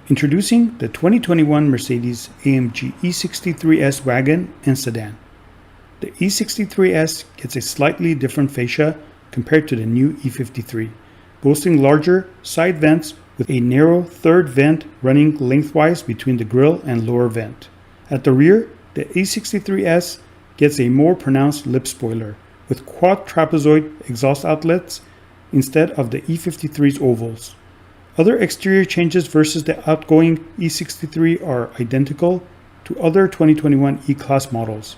Introducing the 2021 Mercedes AMG E63 S wagon and sedan. The E63 S gets a slightly different fascia compared to the new E53, boasting larger side vents with a narrow third vent running lengthwise between the grille and lower vent. At the rear, the E63 S gets a more pronounced lip spoiler with quad trapezoid exhaust outlets instead of the E53's ovals. Other exterior changes versus the outgoing E63 are identical to other 2021 E-Class models,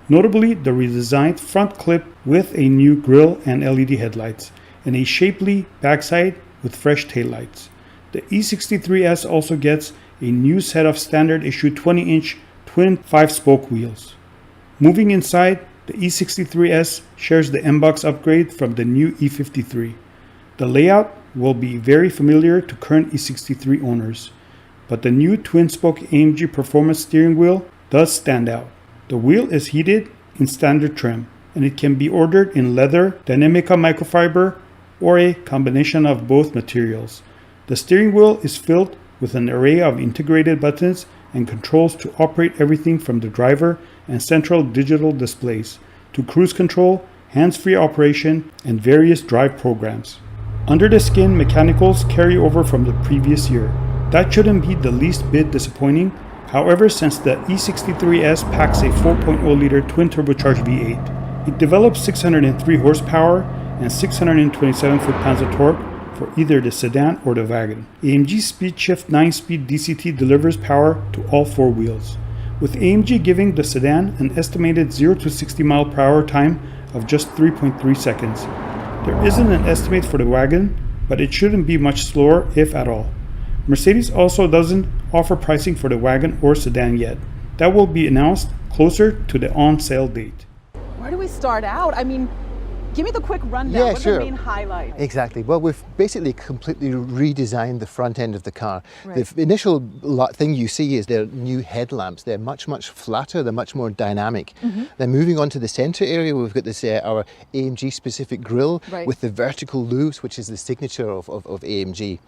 notably the redesigned front clip with a new grille and LED headlights, and a shapely backside with fresh taillights. The E63S also gets a new set of standard issue 20-inch twin 5-spoke wheels. Moving inside, the E63S shares the M-Box upgrade from the new E53. The layout will be very familiar to current E63 owners, but the new twin-spoke AMG Performance steering wheel does stand out. The wheel is heated in standard trim, and it can be ordered in leather, Dynamica microfiber, or a combination of both materials. The steering wheel is filled with an array of integrated buttons and controls to operate everything from the driver and central digital displays to cruise control, hands-free operation, and various drive programs. Under the skin mechanicals carry over from the previous year. That shouldn't be the least bit disappointing. However, since the E63S packs a 4.0-liter twin-turbocharged V8, it develops 603 horsepower and 627 foot-pounds of torque for either the sedan or the wagon. AMG SPEEDSHIFT 9-speed DCT delivers power to all four wheels, with AMG giving the sedan an estimated 0 to 60 mile per hour time of just 3.3 seconds. There isn't an estimate for the wagon, but it shouldn't be much slower, if at all. Mercedes also doesn't offer pricing for the wagon or sedan yet. That will be announced closer to the on-sale date. Where do we start out? I mean, give me the quick rundown. Yeah, What sure. are the main highlights? Exactly. Well, we've basically completely redesigned the front end of the car. Right. The initial thing you see is their new headlamps. They're much flatter. They're much more dynamic. Then moving on to the center area, we've got this our AMG specific grille Right. with the vertical loops, which is the signature of AMG.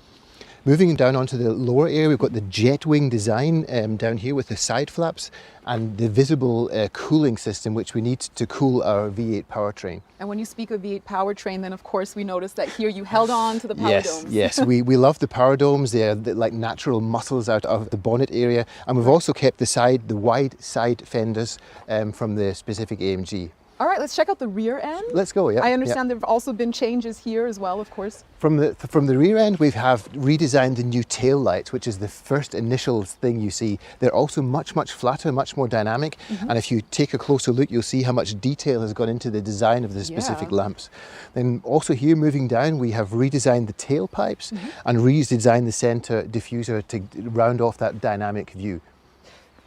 Moving down onto the lower area, we've got the jet wing design down here with the side flaps and the visible cooling system, which we need to cool our V8 powertrain. And when you speak of V8 powertrain, then of course we noticed that here you held on to the power domes. Yes, we love the power domes. They're like natural muscles out of the bonnet area. And we've also kept the wide side fenders from the specific AMG. All right, let's check out the rear end. Let's go, yeah. I understand there have also been changes here as well, of course. From the rear end, we have redesigned the new tail lights, which is the first initial thing you see. They're also much flatter, much more dynamic. And if you take a closer look, you'll see how much detail has gone into the design of the specific lamps. Then also here, moving down, we have redesigned the tailpipes and redesigned the center diffuser to round off that dynamic view.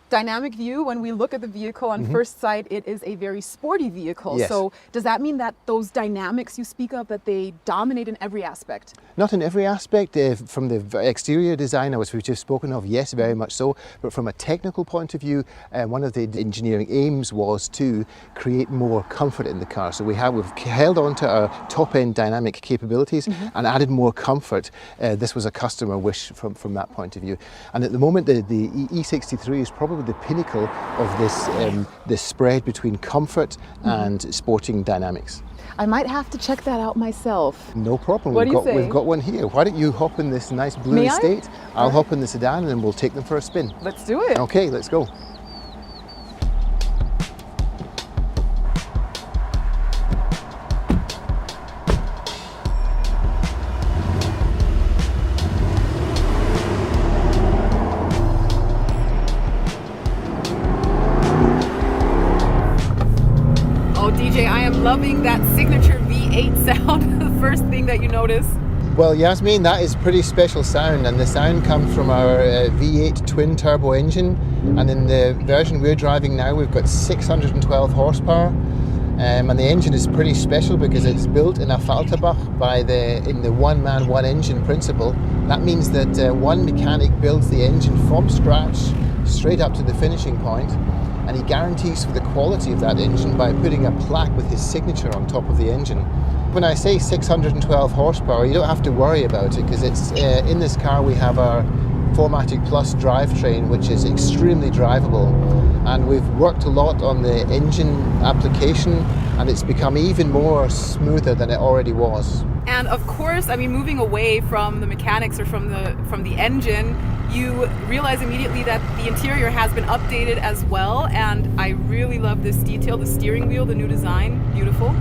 Dynamic view, when we look at the vehicle on first sight, it is a very sporty vehicle. Yes. So does that mean that those dynamics you speak of, that they dominate in every aspect? Not in every aspect. From the exterior design, which we've just spoken of, yes, very much so. But from a technical point of view, one of the engineering aims was to create more comfort in the car. So we've held on to our top-end dynamic capabilities and added more comfort. This was a customer wish from that point of view. And at the moment, the E63 is probably the pinnacle of this spread between comfort and sporting dynamics. I might have to check that out myself. No problem. What do you say? We've got one here. Why don't you hop in this nice blue May I? Estate? I'll All right. hop in the sedan and then we'll take them for a spin. Let's do it. Okay, let's go. Oh, DJ, I am loving that signature V8 sound. The first thing that you notice. Well, Yasmin, that is pretty special sound, and the sound comes from our V8 twin turbo engine. And in the version we're driving now, we've got 612 horsepower. And the engine is pretty special because it's built in a Falterbach in the one-man, one-engine principle. That means that one mechanic builds the engine from scratch straight up to the finishing point, and he guarantees for the quality of that engine by putting a plaque with his signature on top of the engine. When I say 612 horsepower, you don't have to worry about it because it's in this car we have our 4MATIC Plus drivetrain, which is extremely drivable. And we've worked a lot on the engine application, and it's become even more smoother than it already was. And of course, I mean, moving away from the mechanics or from the engine, you realize immediately that the interior has been updated as well. And I really love this detail, the steering wheel, the new design, beautiful.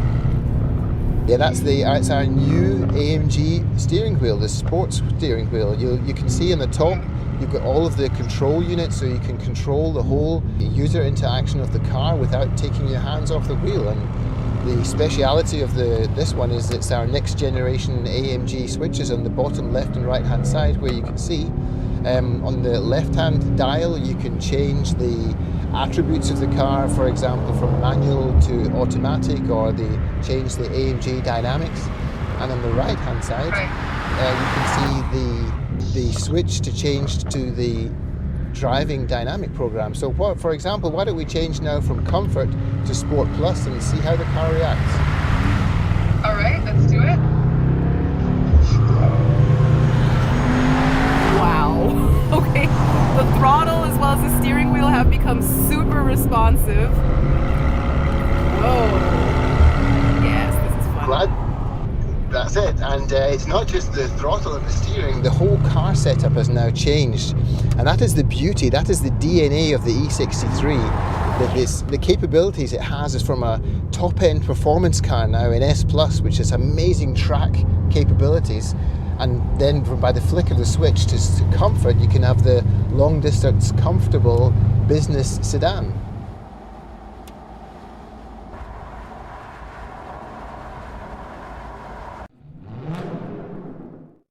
Yeah, it's our new AMG steering wheel, the sports steering wheel. You can see in the top, you've got all of the control units, so you can control the whole user interaction of the car without taking your hands off the wheel. And the speciality of this one is it's our next generation AMG switches on the bottom left and right hand side, where you can see on the left hand dial you can change the attributes of the car, for example from manual to automatic, or change the AMG dynamics. And on the right hand side you can see the switch to change to the driving dynamic program. So for example, why don't we change now from Comfort to Sport Plus and see how the car reacts. Alright, let's do it. Wow. Okay, the throttle as well as the steering wheel have become super responsive. Whoa. Yes, this is fun. Glad. That's it. And it's not just the throttle and the steering, the whole car setup has now changed. And that is the beauty, that is the DNA of the E63. The capabilities it has is from a top-end performance car now in S Plus, which has amazing track capabilities. And then by the flick of the switch to Comfort, you can have the long-distance, comfortable business sedan.